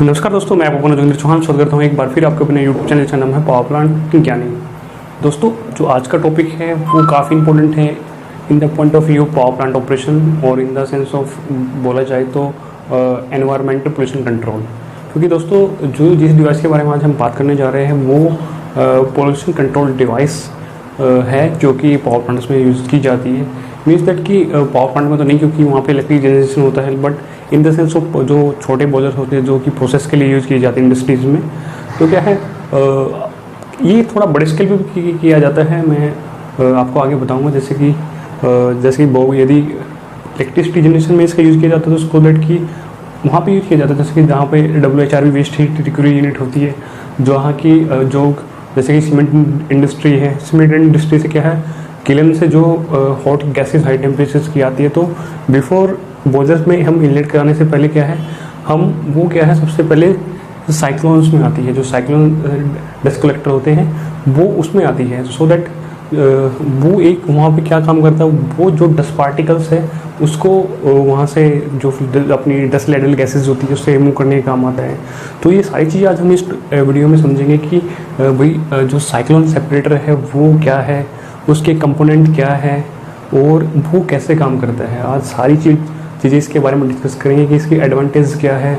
नमस्कार दोस्तों, मैं आपको जोगिंद्र चौहान स्वागत करता हूँ एक बार फिर आपके अपने यूट्यूब चैनल का नाम है पावर प्लांट क्या नहीं। दोस्तों, जो आज का टॉपिक है वो काफ़ी इंपॉर्टेंट है in the point of view power plant operation और इन द सेंस ऑफ बोला जाए तो एनवायरमेंटल पोल्यूशन कंट्रोल। क्योंकि दोस्तों, जो जिस डिवाइस के बारे में आज हम बात करने जा रहे हैं वो पोल्यूशन कंट्रोल डिवाइस है जो कि पावर प्लांट्स में यूज़ की जाती है। मीन्स दैट कि पावर प्लांट में तो नहीं, क्योंकि वहाँ पे इलेक्ट्रिक जनरेशन होता है, but in the sense of जो छोटे बॉयलर होते हैं जो कि प्रोसेस के लिए यूज़ किए जाते हैं इंडस्ट्रीज़ में, तो क्या है ये थोड़ा बड़े स्केल पे भी किया जाता है। मैं आपको आगे बताऊंगा। जैसे कि यदि इलेक्ट्रिसिटी जनरेशन में इसका यूज़ किया जाता है तो उसको दैट कि वहाँ पे यूज़ किया जाता है। जैसे कि जहाँ पे WHRV waste heat recovery unit होती है, जहाँ की जो जैसे कि सीमेंट इंडस्ट्री है, सीमेंट इंडस्ट्री से क्या है किलन से जो हॉट गैसेस हाई टेम्परेचर्स की आती है, तो बिफोर बॉयलर्स में हम इनलेट कराने से पहले क्या है सबसे पहले साइक्लोन्स में आती है। जो साइक्लोन डस्ट कलेक्टर होते हैं वो उसमें आती है, सो दैट वो एक वहाँ पे क्या काम करता है, वो जो डस्ट पार्टिकल्स है उसको वहाँ से जो अपनी डस्ट लेवल गैसेस होती है उससे रिमूव करने का काम आता है। तो ये सारी चीज़ें आज हम इस वीडियो में समझेंगे कि भाई जो साइक्लोन सेपरेटर है वो क्या है, उसके कंपोनेंट क्या है और वो कैसे काम करता है। आज सारी चीज़ें इसके बारे में डिस्कस करेंगे कि इसकी एडवांटेज क्या है,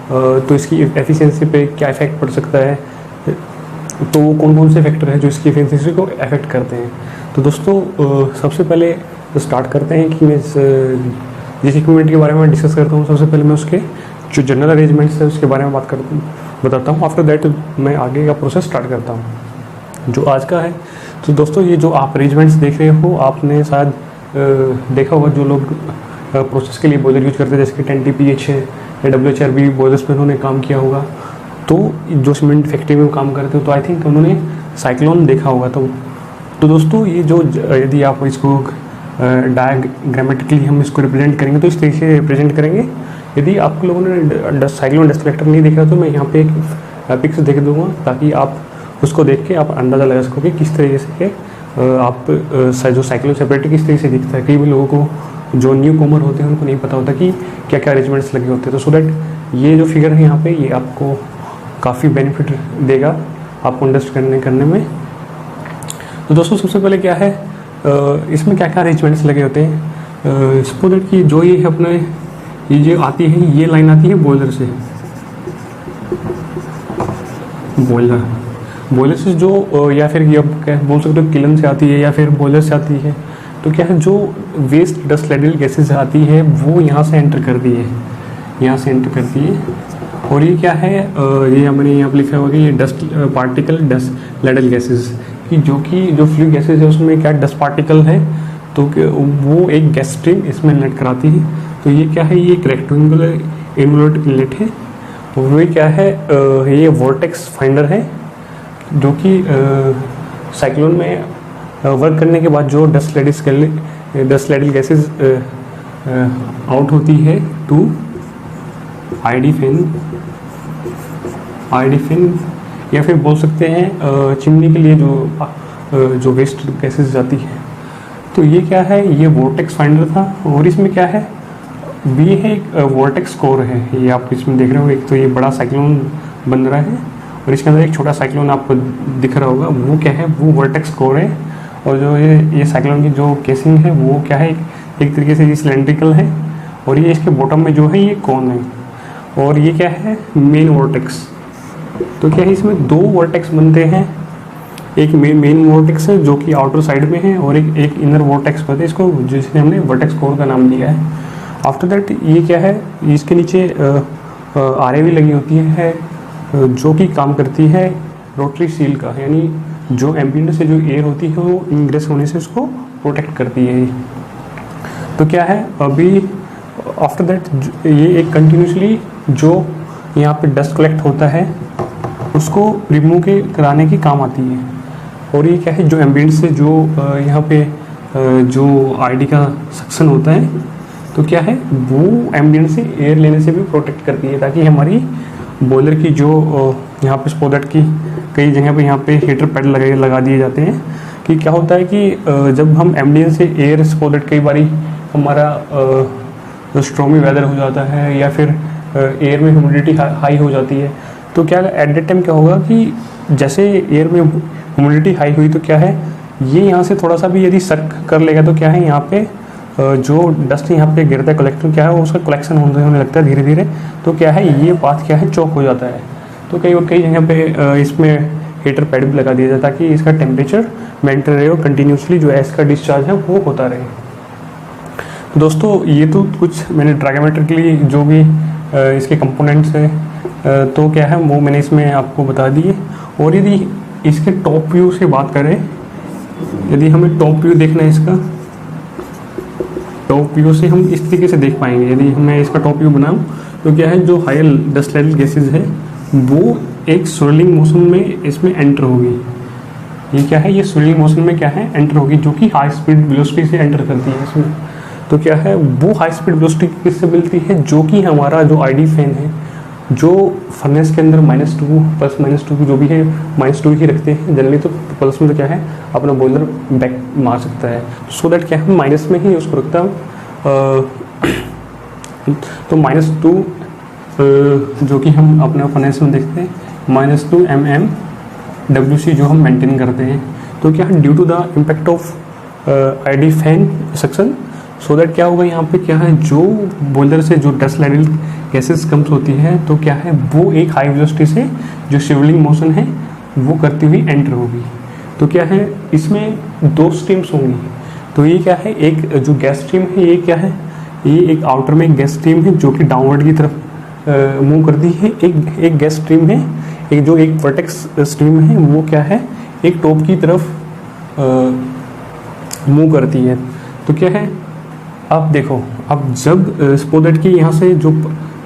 तो इसकी एफिशिएंसी पे क्या इफेक्ट पड़ सकता है, तो वो कौन कौन से फैक्टर हैं जो इसकी एफिशिएंसी को अफेक्ट करते हैं। तो दोस्तों, सबसे पहले स्टार्ट करते हैं कि मैं जिस इक्विपमेंट के बारे में डिस्कस करता हूँ सबसे पहले मैं उसके जो जनरल अरेंजमेंट्स है उसके बारे में बताता हूँ। आफ्टर दैट मैं आगे का प्रोसेस स्टार्ट करता हूँ जो आज का है। तो दोस्तों, ये जो आप अरेंजमेंट्स देख रहे हो आपने शायद देखा होगा, जो लोग प्रोसेस के लिए बॉयलर यूज करते हैं जैसे कि 10 TPH है या WHRV बॉयलर्स में उन्होंने काम किया होगा, तो जो सीमेंट फैक्ट्री में काम करते हो तो आई थिंक उन्होंने साइक्लोन देखा होगा। तो दोस्तों, ये जो यदि आप इसको डायग्रामेटिकली हम इसको रिप्रेजेंट करेंगे तो इस तरीके से रिप्रेजेंट करेंगे। यदि आप लोगों ने साइक्लोन डस्ट कलेक्टर नहीं देखा तो मैं यहाँ पे एक पिक्स देख दूँगा ताकि आप उसको देख के आप अंदाज़ा लगा सकोगे किस तरीके से आप जो साइक्लोन सेपरेटर किस तरीके से दिखता है। कई भी लोगों को जो न्यू कॉमर होते हैं उनको नहीं पता होता कि क्या क्या अरेंजमेंट्स लगे होते हैं। तो सो दैट ये जो फिगर है यहाँ पे ये आपको काफ़ी बेनिफिट देगा आपको अंडरस्टैंड करने में। तो दोस्तों, सबसे पहले क्या है इसमें क्या क्या अरेंजमेंट्स लगे होते हैं। सपोज दैट कि जो ये है अपने ये जो आती है ये लाइन आती है बॉयलर से, बॉयलर से जो या फिर ये क्या बोल सकते हो किलन से आती है या फिर बॉयलर से आती है। तो क्या है जो वेस्ट डस्ट लेडल गैसेस आती है वो यहाँ से एंटर करती है, और ये क्या है ये मैंने यहाँ पर लिखा हुआ कि ये dust particle dust ladle gases कि जो फ्लू गैसेस है उसमें क्या डस्ट पार्टिकल है तो वो एक गैस स्ट्रीम इसमें इनलेट कराती है। तो ये क्या है, ये एक रेक्टेंगुलर इनलेट है और ये क्या है ये वोर्टेक्स फाइंडर है जो कि साइक्लोन में वर्क करने के बाद जो डस्ट लेडल गैसेस आउट होती है टू आईडी फैन या फिर बोल सकते हैं चिमनी के लिए जो वेस्ट गैसेस जाती है। तो ये क्या है, ये वोर्टेक्स फाइंडर था और इसमें क्या है ये है एक वोर्टेक्स कोर है। ये आप इसमें देख रहे हो, एक तो ये बड़ा साइक्लोन बन रहा है और इसके अंदर एक छोटा साइक्लोन आपको दिख रहा होगा, वो क्या है वो वर्टेक्स कोर है। और जो ये साइक्लोन की जो केसिंग है वो क्या है एक तरीके से ये सिलेंड्रिकल है और ये इसके बॉटम में जो है ये कॉन है और ये क्या है मेन वर्टेक्स। तो क्या है इसमें दो वर्टेक्स बनते हैं, एक मेन वर्टेक्स है जो कि आउटर साइड में है और एक इनर वर्टेक्स बनते हैं, इसको जिसने हमने वर्टेक्स कोर का नाम दिया है। आफ्टर दैट ये क्या है इसके नीचे RAV लगी होती है जो कि काम करती है रोटरी सील का, यानी जो एम्बिएंट से जो एयर होती है वो इंग्रेस होने से उसको प्रोटेक्ट करती है। तो क्या है अभी आफ्टर दैट ये एक कंटिन्यूसली जो यहाँ पे डस्ट कलेक्ट होता है उसको रिमूव कराने की काम आती है। और ये क्या है जो एम्बिएंट से जो यहाँ पे जो RD का सक्शन होता है तो क्या है वो एम्बिएंट से एयर लेने से भी प्रोटेक्ट करती है ताकि हमारी बॉयलर की जो यहाँ पे स्पोडेट की कई जगह पे यहाँ पे हीटर पैड लगा दिए जाते हैं कि क्या होता है कि जब हम एम्बिएंट से एयर स्पोडेट कई बारी हमारा स्ट्रॉमी वेदर हो जाता है या फिर एयर में ह्यूमिडिटी हाई हो जाती है, तो क्या एट दैट टाइम क्या होगा कि जैसे एयर में ह्यूमिडिटी हाई हुई तो क्या है, ये यहाँ से थोड़ा सा भी यदि सर्क कर लेगा तो क्या है, यहाँ पे जो डस्ट यहाँ पे गिरता है कलेक्टर क्या है वो उसका कलेक्शन होने लगता है धीरे धीरे, तो क्या है ये पाथ क्या है चौक हो जाता है। तो कई जगह पे इसमें हीटर पैड भी लगा दिया जाता है ताकि इसका टेम्परेचर मेंटेन रहे और कंटिन्यूसली जो एस का डिस्चार्ज है वो होता रहे। तो दोस्तों ये तो कुछ मैंने ड्रैगोमीटर के लिए जो भी इसके कंपोनेंट्स हैं तो क्या है वो मैंने इसमें आपको बता दिए। और यदि इसके टॉप व्यू से बात करें, यदि हमें टॉप व्यू देखना है इसका, टॉप व्यू से हम इस तरीके से देख पाएंगे। यदि मैं इसका टॉप व्यू बनाऊं तो क्या है, जो हायर डस्ट लेवल गैसेज है वो एक स्विरलिंग मोशन में इसमें एंटर होगी। ये क्या है, ये स्विरलिंग मोशन में क्या है एंटर होगी, जो कि हाई स्पीड वेलोसिटी से एंटर करती है इसमें। तो क्या है, वो हाई स्पीड वेलोसिटी किससे मिलती है, जो कि हमारा जो आईडी फैन है जो फर्नेस के अंदर -2 प्लस -2 जो भी है -2 ही रखते हैं जनरली, तो प्लस में तो क्या है अपना बॉयलर बैक मार सकता है, सो दैट क्या है माइनस में ही उसको रखता हूँ। तो -2 जो कि हम अपने फर्नेस में देखते हैं -2 mm WC जो हम मेंटेन करते हैं। तो क्या है, due to the impact of ID fan suction, so that क्या होगा यहाँ पे क्या है, जो बॉयलर से जो डस्ट लेवल गैसेस कम होती है तो क्या है वो एक हाई वेलोसिटी से जो शिवलिंग मोशन है वो करती हुई एंटर होगी। तो क्या है, इसमें 2 स्ट्रीम्स होंगी। तो ये क्या है, एक जो गैस स्ट्रीम है ये क्या है, ये एक आउटर में एक गैस स्ट्रीम है जो कि डाउनवर्ड की तरफ मूव करती है। एक गैस स्ट्रीम है, एक जो एक वर्टेक्स स्ट्रीम है वो क्या है एक टॉप की तरफ मूव करती है। तो क्या है, आप देखो, अब जब सपोज दैट कि यहाँ से जो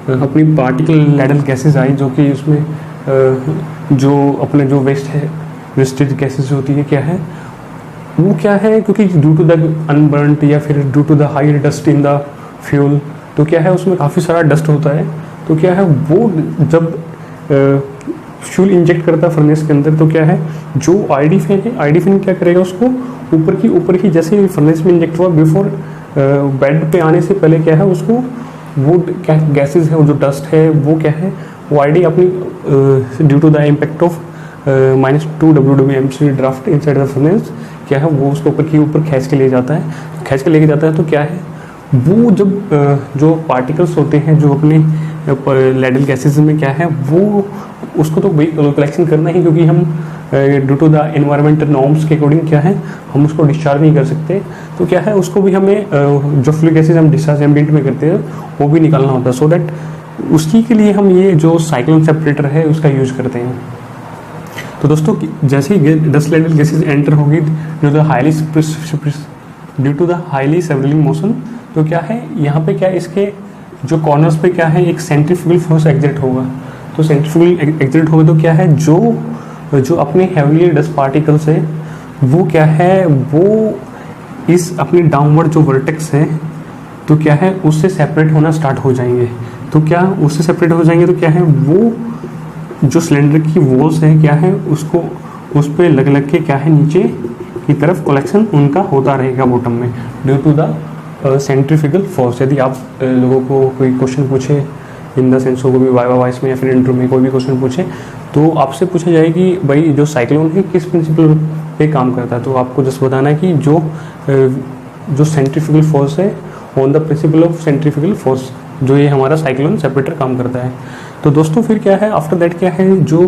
अपनी पार्टिकल लैडल गैसेस आई जो कि उसमें जो अपने जो वेस्ट है वेस्टेज गैसेस होती है क्या है वो क्या है, क्योंकि ड्यू टू द अनबर्नड या फिर due to the high dust in the fuel, तो क्या है उसमें काफ़ी सारा डस्ट होता है। तो क्या है वो जब फ्यूल इंजेक्ट करता है फर्नेस के अंदर तो क्या है, जो आईडी फैन है, आईडी फैन क्या करेगा उसको ऊपर ही जैसे फर्नेस में इंजेक्ट हुआ बिफोर बेड पे आने से पहले क्या है उसको वो क्या गैसेस है, वो जो डस्ट है वो क्या है वो आईडी अपनी due to the impact of -2 WWMC draft inside the furnace क्या है वो उसको ऊपर खींच के ले जाता है, लेके जाता है। तो क्या है वो जब जो पार्टिकल्स होते हैं जो अपने लैडल गैसेस में क्या है वो उसको तो वही कलेक्शन करना ही, क्योंकि हम due to the environmental norms के अकॉर्डिंग क्या है हम उसको डिस्चार्ज नहीं कर सकते। तो क्या है उसको भी हमें जो फ्लू गैसेज हम डिस्चार्ज एम्बिएंट में करते हैं वो भी निकालना होता है, सो दैट उसकी के लिए हम ये जो साइक्लोन सेपरेटर है उसका यूज करते हैं। तो दोस्तों जैसे ही डस्ट लेवल गैसेज एंटर होगी due to the highly swirling motion, तो क्या है यहाँ पे क्या इसके जो कॉर्नर्स पे क्या है एक सेंट्रीफ्यूगल फोर्स एग्जर्ट होगा। तो सेंट्रीफ्यूगल एग्जर्ट होगा तो क्या है जो अपने हेवीली डस्ट पार्टिकल्स है वो क्या है वो इस अपने डाउनवर्ड जो वर्टेक्स है तो क्या है उससे सेपरेट होना स्टार्ट हो जाएंगे। तो क्या उससे सेपरेट हो जाएंगे तो क्या है वो जो सिलेंडर की वॉल्स है क्या है उसको उस पर लग के क्या है नीचे की तरफ कलेक्शन उनका होता रहेगा बॉटम में due to the centrifugal force. यदि आप लोगों को कोई क्वेश्चन पूछे इन द सेंस को भी वाइवा वॉइस में या फिर इंटरव्यू में कोई भी क्वेश्चन पूछे तो आपसे पूछा जाए कि भाई जो साइक्लोन है किस प्रिंसिपल पे काम करता है, तो आपको जस्ट बताना है कि जो सेंट्रीफ्यूगल फोर्स है on the principle of centrifugal force जो ये हमारा साइक्लोन सेपरेटर काम करता है। तो दोस्तों फिर क्या है आफ्टर दैट क्या है जो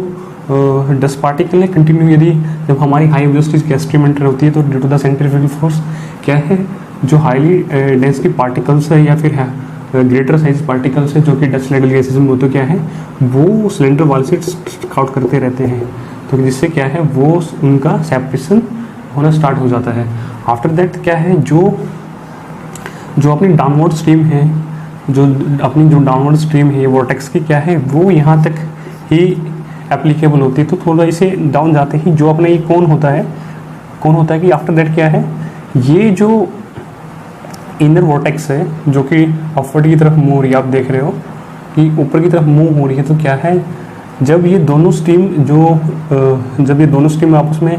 डस्ट पार्टिकल है कंटिन्यू यदि जब हमारी high velocity gas stream enter होती है तो due to the centrifugal force क्या है जो हाईली डेंसिटी पार्टिकल्स है या फिर है ग्रेटर साइज पार्टिकल्स है जो कि डस्ट लेवल गैसेज में होते क्या है वो सिलेंडर वाल से आउट करते रहते हैं, तो जिससे क्या है वो उनका सेपरेशन होना स्टार्ट हो जाता है। आफ्टर दैट क्या है जो अपनी डाउनवर्ड स्ट्रीम है जो डाउनवर्ड स्ट्रीम है वॉर्टेक्स की क्या है वो यहाँ तक ही एप्लीकेबल होती है। तो थोड़ा इसे डाउन जाते ही जो अपना ये कौन होता है कि आफ्टर दैट क्या है ये जो इनर वॉर्टेक्स है जो कि अपवर्ड की तरफ मूव हो रही है, आप देख रहे हो कि ऊपर की तरफ मूव हो रही है। तो क्या है जब ये दोनों स्ट्रीम आपस में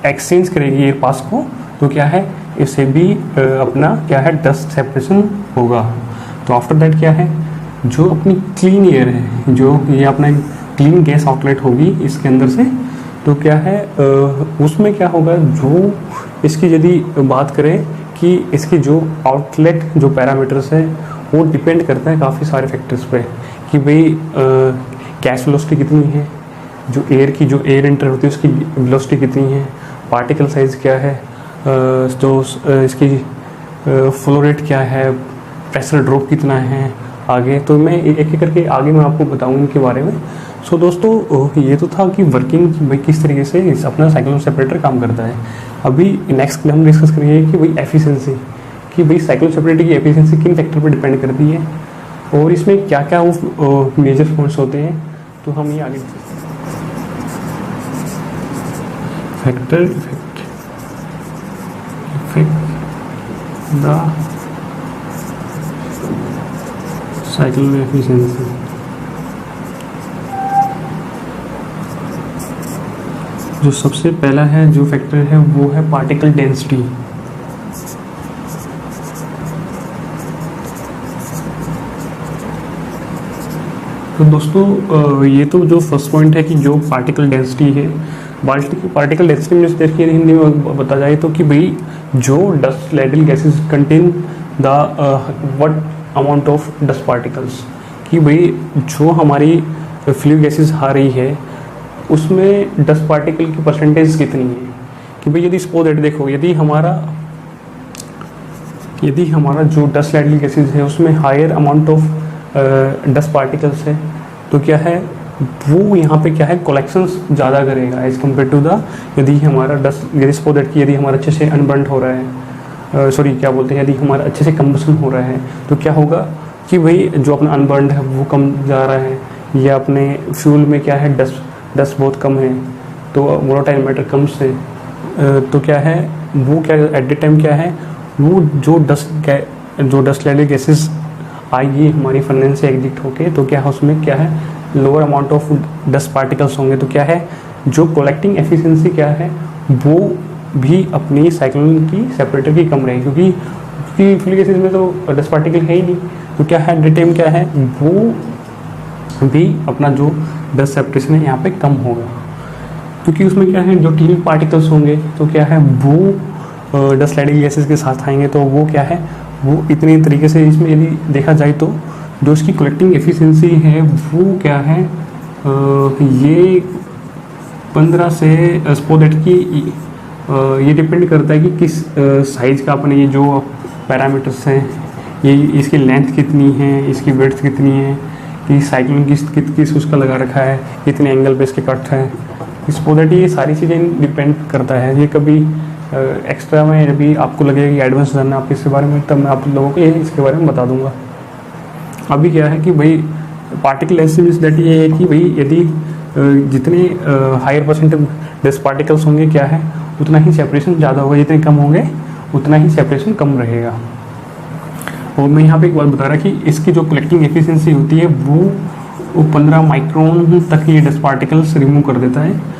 एक्सचेंज करेगी एयर पास को तो क्या है इससे भी अपना क्या है डस्ट सेपरेशन होगा। तो आफ्टर दैट क्या है जो अपनी क्लीन एयर है, जो ये अपना क्लीन गैस आउटलेट होगी इसके अंदर से, तो क्या है उसमें क्या होगा, जो इसकी यदि बात करें कि इसकी जो आउटलेट जो पैरामीटर्स है वो डिपेंड करता है काफ़ी सारे फैक्टर्स पे, कि भाई गैस वेलोसिटी कितनी है, जो एयर की जो एयर एंटर होती है उसकी वेलोसिटी कितनी है, पार्टिकल साइज़ क्या है, जो इसकी फ्लो रेट क्या है, प्रेशर ड्रॉप कितना है आगे। तो मैं एक एक करके आगे मैं आपको बताऊंगा इनके बारे में। सो दोस्तों ये तो था कि वर्किंग भाई किस तरीके से इस अपना साइक्लोन सेपरेटर काम करता है। अभी नेक्स्ट हम डिस्कस करेंगे कि भाई एफिशिएंसी, कि भाई साइक्लोन सेपरेटर की एफिशिएंसी किन फैक्टर पर डिपेंड करती है और इसमें क्या क्या वो मेजर पॉइंट्स होते हैं। तो हम ये आगे factor effect the cyclone efficiency. जो सबसे पहला है जो फैक्टर है वो है पार्टिकल डेंसिटी। तो दोस्तों ये तो जो फर्स्ट पॉइंट है कि जो पार्टिकल डेंसिटी है, पार्टिकल डेंसिटी में देखिए हिंदी में बता जाए तो कि भाई जो dust ladle gases contain the what amount of dust particles, कि भाई जो हमारी फ्लू गैसेस आ रही है उसमें डस्ट पार्टिकल की परसेंटेज कितनी है। कि भाई यदि सपोज दैट देखो, यदि हमारा जो डस्ट लैडल गैसेस है उसमें higher amount of dust particles है, तो क्या है वो यहाँ पे क्या है कलेक्शंस ज़्यादा करेगा एज कम्पेयर टू द, यदि हमारा डस्ट, यदि सपोज दैट कि यदि हमारा अच्छे से अनबर्न्ड हो रहा है, क्या बोलते हैं, यदि हमारा अच्छे से कंबसन हो रहा है, तो क्या होगा कि भाई जो अपना अनबर्न्ड है वो कम जा रहा है, या अपने फ्यूल में क्या है डस्ट बहुत कम है, तो वोलेटाइल मैटर कम से, तो क्या है वो क्या एट द टाइम क्या है वो जो डस्ट लैडल गैसेस आएगी हमारी फर्नेस से एग्जिट होके, तो क्या है उसमें क्या है lower amount of dust particles होंगे, तो क्या है जो कलेक्टिंग एफिशिएंसी क्या है वो भी अपनी साइक्लोन की सेपरेटर की कम रहेगी, क्योंकि फ्लू गैसेस में तो डस्ट पार्टिकल है ही नहीं, तो क्या है एट द टाइम क्या है वो भी अपना जो डस्ट सेपरेशन है यहाँ पे कम होगा, क्योंकि उसमें क्या है जो टीन पार्टिकल्स होंगे तो क्या है वो डस्ट लैडल गैसेस के साथ आएंगे, तो वो क्या है वो इतने तरीके से इसमें यदि देखा जाए तो जो इसकी कलेक्टिंग एफिशिएंसी है वो क्या है ये 15 से स्पोडेट की ये डिपेंड करता है कि किस साइज़ का अपने ये जो पैरामीटर्स हैं, ये इसकी लेंथ कितनी है, इसकी विड्थ कितनी है, कि साइक्लोन किस उसका लगा रखा है, कितने एंगल पे इसके कट है, स्पोडेट, ये सारी चीज़ें डिपेंड करता है। ये कभी एक्स्ट्रा में जब भी आपको लगेगा कि एडवांस जानना आपके इसके बारे में, तब मैं आप लोगों को ये इसके बारे में बता दूंगा। अभी क्या है कि भाई पार्टिकल एस्टिमेशन दैट ये है कि भाई यदि जितने हायर परसेंटेज डस्ट पार्टिकल्स होंगे क्या है उतना ही सेपरेशन ज़्यादा होगा, जितने कम होंगे उतना ही सेपरेशन कम रहेगा। और मैं यहाँ पे एक बात बता रहा कि इसकी जो कलेक्टिंग एफिशिएंसी होती है वो 15 माइक्रोन तक ये डस्ट पार्टिकल्स रिमूव कर देता है।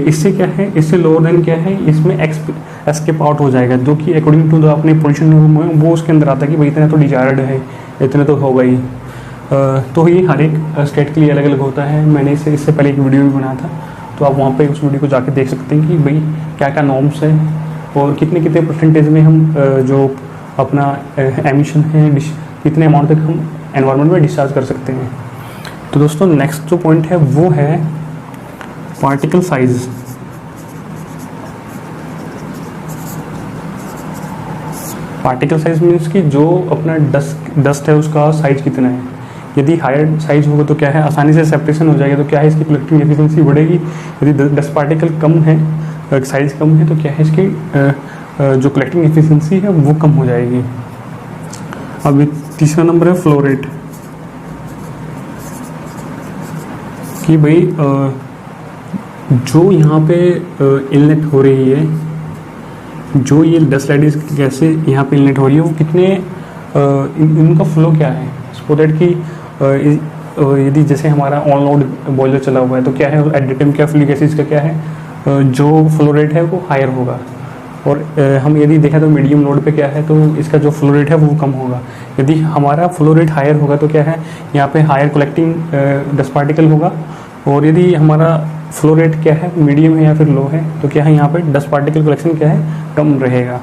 इससे क्या है, इससे लोअर देन क्या है इसमें एस्केप आउट हो जाएगा, जो कि अकॉर्डिंग टू द अपने पोल्यूशन वो उसके अंदर आता है कि भाई इतना तो डिजायर्ड है, इतने तो होगा ही। तो ये हर एक स्टेट के लिए अलग अलग होता है। मैंने इससे पहले एक वीडियो भी बनाया था, तो आप वहाँ पे उस वीडियो को जाके देख सकते हैं कि भाई क्या क्या नॉर्म्स है और कितने कितने परसेंटेज में हम जो अपना एमिशन है कितने अमाउंट तक हम एनवायरनमेंट में डिस्चार्ज कर सकते हैं। तो दोस्तों नेक्स्ट जो पॉइंट है वो है particle size. Particle size means कि जो अपना डस्ट है उसका साइज कितना है। यदि हायर साइज होगा तो क्या है आसानी से सेपरेशन हो जाएगा, तो क्या है इसकी कलेक्टिंग एफिशिएंसी बढ़ेगी। यदि डस्ट पार्टिकल कम है, साइज कम है, तो क्या है इसकी जो कलेक्टिंग एफिशिएंसी है वो कम हो जाएगी। अब तीसरा नंबर है फ्लो रेट, कि भाई जो यहाँ पे इनलेट हो रही है, जो ये डस्ट लैडल गैसें यहाँ पे इनलेट हो रही है वो कितने इनका फ्लो क्या है। सपोज दैट कि यदि जैसे हमारा ऑन लोड बॉयलर चला हुआ है तो क्या है एट द टाइम क्या फ्लू गैसेस का क्या है जो फ्लो रेट है वो हायर होगा। और हम यदि देखें तो मीडियम लोड पे क्या है, तो इसका जो फ्लो रेट है वो कम होगा। यदि हमारा फ्लो रेट हायर होगा तो क्या है, यहाँ पे हायर कलेक्टिंग डस्ट पार्टिकल होगा। और यदि हमारा फ्लो रेट क्या है, मीडियम है या फिर लो है, तो क्या है यहाँ पे डस्ट पार्टिकल कलेक्शन क्या है, कम रहेगा।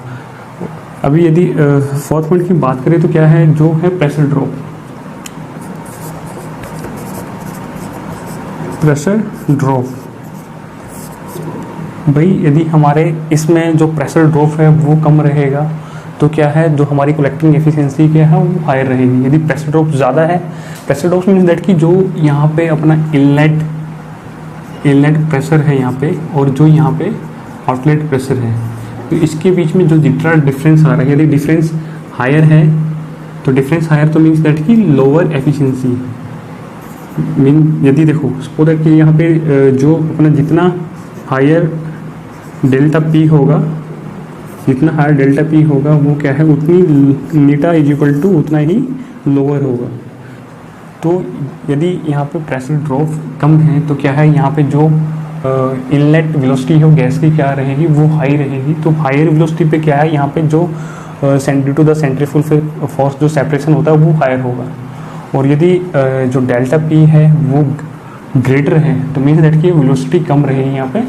अभी यदि फोर्थ पॉइंट की बात करें तो क्या है, जो है प्रेशर ड्रॉप। प्रेशर ड्रॉप भाई, यदि हमारे इसमें जो प्रेशर ड्रॉप है वो कम रहेगा तो क्या है, जो हमारी कलेक्टिंग एफिशिएंसी क्या है वो हायर रहेगी। यदि प्रेशर ड्रॉप ज़्यादा है, प्रेशर ड्रॉप मीन्स दैट कि जो यहाँ पे अपना इनलेट प्रेशर है यहाँ पे, और जो यहाँ पे आउटलेट प्रेशर है, तो इसके बीच में जो जितना डिफरेंस आ रहा है, यदि डिफरेंस हायर है तो डिफरेंस हायर तो मीन्स दैट कि लोअर एफिशिएंसी। मीन यदि देखो सपोज दैट कि यहाँ पे जो अपना जितना हायर डेल्टा पी होगा, जितना हायर डेल्टा पी होगा वो क्या है, उतनी नीटा इज इक्वल टू उतना ही लोअर होगा। तो यदि यहाँ पे प्रेशर ड्रॉप कम है तो क्या है, यहाँ पे जो इनलेट वेलोसिटी हो गैस की क्या रहेगी, वो हाई रहेगी। तो हायर वेलोसिटी पे क्या है, यहाँ पे जो due to the centrifugal force जो सेपरेशन होता है वो हायर होगा। और यदि जो डेल्टा पी है वो ग्रेटर है तो मीन्स दैट कि वेलोसिटी कम रहेगी। यहाँ पे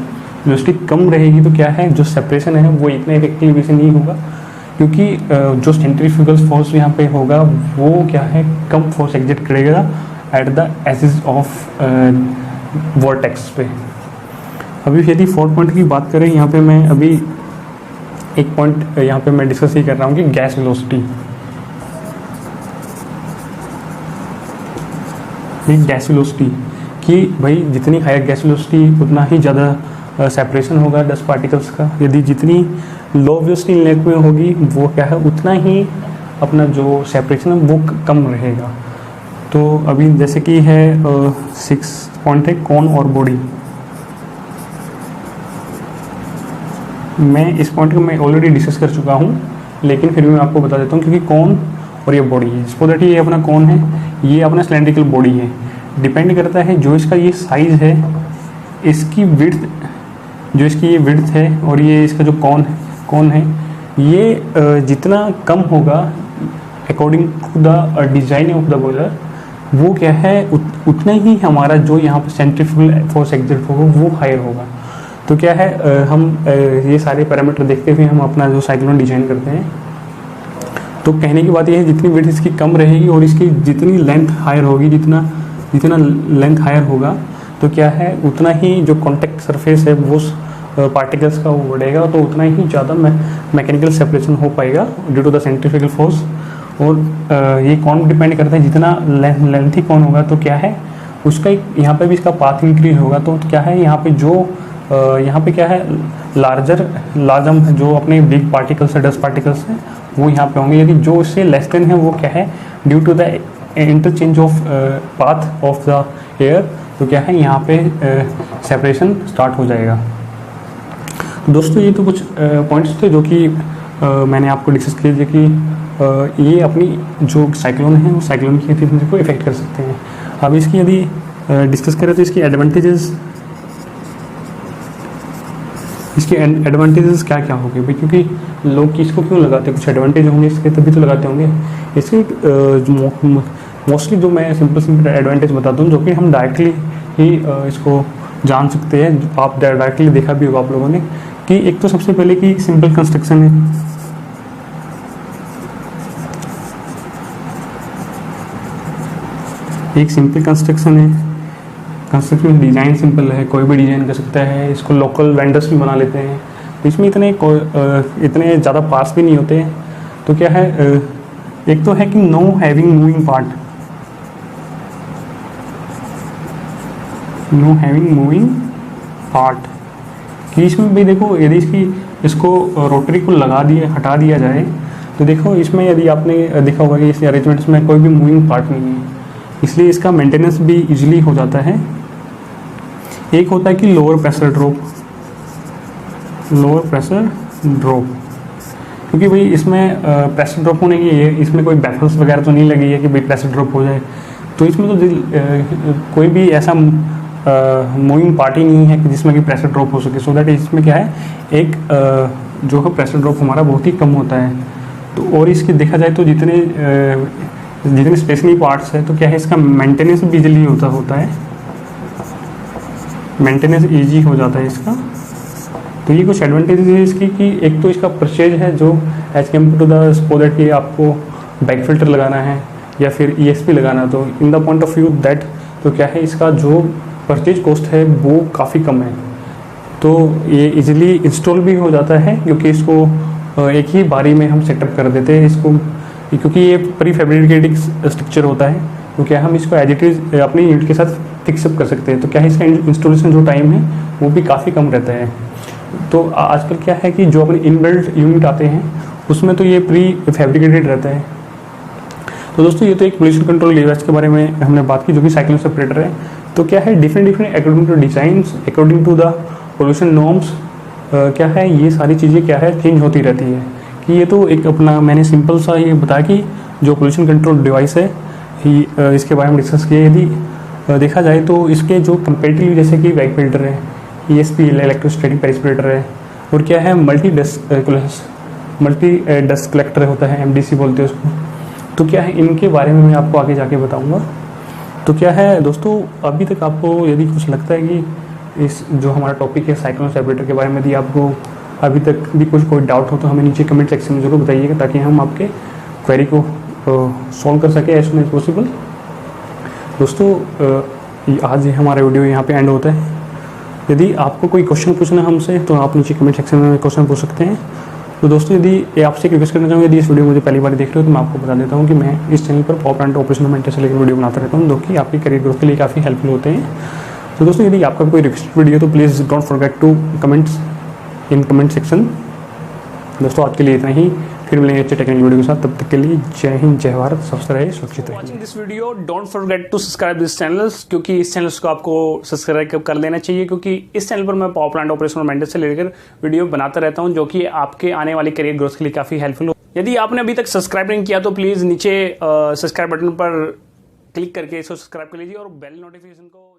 वेलोसिटी कम रहेगी तो क्या है, जो सेपरेशन है वो इतना इफेक्टिव वे से नहीं होगा, क्योंकि जो सेंट्रीफ्यूगल फोर्स यहाँ पे होगा वो क्या है, कम फोर्स एग्जिट करेगा at the edges of vortex पे। अभी यदि फोर्थ पॉइंट की बात करें, यहाँ पे मैं अभी एक पॉइंट यहाँ पे मैं डिस्कस ही कर रहा हूँ कि गैस वेलोसिटी। गैस वेलोसिटी कि भाई जितनी हायर गैस वेलोसिटी उतना ही ज़्यादा सेपरेशन होगा डस्ट पार्टिकल्स का। यदि जितनी लो वेलोसिटी इनलेट में होगी वो क्या है, उतना ही अपना जो सेपरेशन है वो कम रहेगा। तो अभी जैसे कि है 6 पॉइंट है कौन और बॉडी। मैं इस पॉइंट को मैं ऑलरेडी डिस्कस कर चुका हूँ, लेकिन फिर भी मैं आपको बता देता हूँ, क्योंकि कौन और ये बॉडी है। सपोज दैट ये अपना कौन है, ये अपना सिलेंड्रिकल बॉडी है। डिपेंड करता है जो इसका ये साइज़ है, इसकी विड्थ, जो इसकी ये विड्थ है और ये इसका जो कौन है, ये जितना कम होगा according to the design of the boiler, वो क्या है उतना ही हमारा जो यहाँ पे सेंट्रीफ्यूगल फोर्स एग्जिट होगा वो हायर होगा। तो क्या है, हम ये सारे पैरामीटर देखते हुए हम अपना जो साइक्लोन डिजाइन करते हैं। तो कहने की बात ये है, जितनी विड्थ इसकी कम रहेगी और इसकी जितनी लेंथ हायर होगी, जितना लेंथ हायर होगा तो क्या है, उतना ही जो कॉन्टैक्ट सरफेस है वो पार्टिकल्स का वो बढ़ेगा, तो उतना ही ज़्यादा मैकेनिकल सेपरेशन हो पाएगा due to the centrifugal force. और ये कौन डिपेंड करता है, जितना लेंथी कौन होगा तो क्या है उसका यहाँ पे भी इसका पाथ इंक्रीज होगा। तो क्या है, यहाँ पे जो यहाँ पे क्या है, लार्जम जो अपने बिग पार्टिकल्स है, डस्ट पार्टिकल्स हैं, वो यहाँ पे होंगे। यदि जो इससे लेस देन है वो क्या है, due to the interchange of path of the air, तो क्या है यहाँ पे सेपरेशन स्टार्ट हो जाएगा। तो दोस्तों ये तो कुछ पॉइंट्स थे जो कि मैंने आपको डिस्कस किए थे कि ये अपनी जो साइक्लोन है वो साइक्लोन की एफिशिएंसी को इफेक्ट कर सकते हैं। अब इसकी यदि डिस्कस करें तो इसकी एडवांटेजेस क्या क्या होंगे भाई, क्योंकि लोग इसको क्यों लगाते हैं, कुछ एडवांटेज होंगे इसके तभी तो लगाते होंगे। इसके मोस्टली जो मैं सिंपल एडवांटेज बताता हूँ, जो कि हम डायरेक्टली ही इसको जान सकते हैं। आप डायरेक्टली देखा भी होगा आप लोगों ने कि एक तो सबसे पहले कि सिंपल कंस्ट्रक्शन है। एक सिंपल कंस्ट्रक्शन है, कंस्ट्रक्शन डिज़ाइन सिंपल है, कोई भी डिज़ाइन कर सकता है। इसको लोकल वेंडर्स भी बना लेते हैं, तो इसमें इतने ज़्यादा पार्ट्स भी नहीं होते। तो क्या है, एक तो है कि know having moving part, know having moving part, कि इसमें भी देखो यदि इसको रोटरी को हटा दिया जाए तो देखो इसमें यदि आपने देखा होगा कि इस अरेंजमेंट्स में कोई भी मूविंग पार्ट नहीं है, इसलिए इसका मेंटेनेंस भी इजीली हो जाता है। एक होता है कि लोअर प्रेशर ड्रॉप, क्योंकि भाई इसमें प्रेशर ड्रॉप होने की इसमें कोई बैफल्स वगैरह तो नहीं लगी है कि भाई प्रेशर ड्रॉप हो जाए। तो इसमें तो कोई भी ऐसा मूविंग पार्ट ही नहीं है कि जिसमें कि प्रेशर ड्रॉप हो सके। सो दैट इसमें क्या है, एक जो है प्रेशर ड्रॉप हमारा बहुत ही कम होता है। तो और इसकी देखा जाए तो जितने स्पेशली पार्ट्स है तो क्या है, इसका मेंटेनेंस भी इजीली होता है, मेंटेनेंस ईजी हो जाता है इसका। तो ये कुछ एडवांटेजेस है इसकी कि एक तो इसका परचेज है जो as compare to the suppose that कि आपको बैक फिल्टर लगाना है या फिर ESP लगाना, तो in the point of view that तो क्या है, इसका जो परचेज कॉस्ट है वो काफ़ी कम है। तो ये इजीली इंस्टॉल भी हो जाता है क्योंकि इसको एक ही बारी में हम सेटअप कर देते हैं इसको, क्योंकि ये प्री फैब्रिकेटेड स्ट्रक्चर होता है। तो क्या हम इसको एज इट इज़ अपनी यूनिट के साथ फिक्सअप कर सकते हैं। तो क्या है, इसका इंस्टॉलेशन जो टाइम है वो भी काफ़ी कम रहता है। तो आजकल क्या है कि जो अपने इनबिल्ट यूनिट आते हैं उसमें तो ये प्री फैब्रिकेटेड रहता है। तो दोस्तों ये तो एक पोल्यूशन कंट्रोल डिवाइस के बारे में हमने बात की जो कि साइक्लोन सेपरेटर है। तो क्या है, different according to designs, according to the pollution norms, क्या है ये सारी चीज़ें क्या है चेंज होती रहती है। कि ये तो एक अपना मैंने सिंपल सा ये बताया कि जो पोल्यूशन कंट्रोल डिवाइस है इसके बारे में डिस्कस किया। यदि देखा जाए तो इसके जो कंपेरेटिवली जैसे कि बैक फिल्टर है, ESP इलेक्ट्रोस्टैटिक पेरिस्पिरेटर है, और क्या है मल्टी डस्ट कलेक्टर होता है, MDC बोलते हैं उसको। तो क्या है, इनके बारे में मैं आपको आगे जाके बताऊंगा। तो क्या है दोस्तों, अभी तक आपको यदि कुछ लगता है कि इस जो हमारा टॉपिक है साइक्लोन सेपरेटर के बारे में यदि आपको अभी तक भी कोई डाउट हो तो हमें नीचे कमेंट सेक्शन में ज़रूर बताइएगा ताकि हम आपके क्वेरी को सॉल्व कर सकें एज सुन एज पॉसिबल। दोस्तों आज हमारा वीडियो यहाँ पे एंड होता है। यदि आपको कोई क्वेश्चन पूछना है हमसे तो आप नीचे कमेंट सेक्शन में क्वेश्चन पूछ सकते हैं। तो दोस्तों यदि आपसे रिक्वेस्ट करना चाहूँगा, यदि इस वीडियो मुझे पहली बार देख रहे हो तो मैं आपको बता देता हूँ कि मैं इस चैनल पर पावर प्लांट ऑपरेशन मेंटेनेंस से लेकर वीडियो बनाता रहता हूँ जो कि आपकी करियर ग्रोथ के लिए काफ़ी हेल्पफुल होते हैं। तो दोस्तों यदि आपका कोई रिक्वेस्ट वीडियो तो please don't forget to comments in comment section. दोस्तों आज के लिए इतना ही, फिर मिलेंगे अच्छे टेक्निकल वीडियो के साथ। तब तक के लिए जय हिंद, जय भारत, स्वस्थ रहे, सुरक्षित रहिए। Watching this video don't forget to subscribe this channels, क्योंकि इस चैनल्स को आपको सब्सक्राइब कर लेना चाहिए, क्योंकि इस चैनल पर मैं पावर प्लांट ऑपरेशन और मेंटेनेंस से लेकर वीडियो बनाता रहता हूं जो कि आपके आने वाली करियर ग्रोथ के लिए काफी हेल्पफुल हो। यदि आपने अभी तक सब्सक्राइब नहीं किया तो प्लीज नीचे सब्सक्राइब बटन पर क्लिक करके इसको सब्सक्राइब कर लीजिए और बेल नोटिफिकेशन को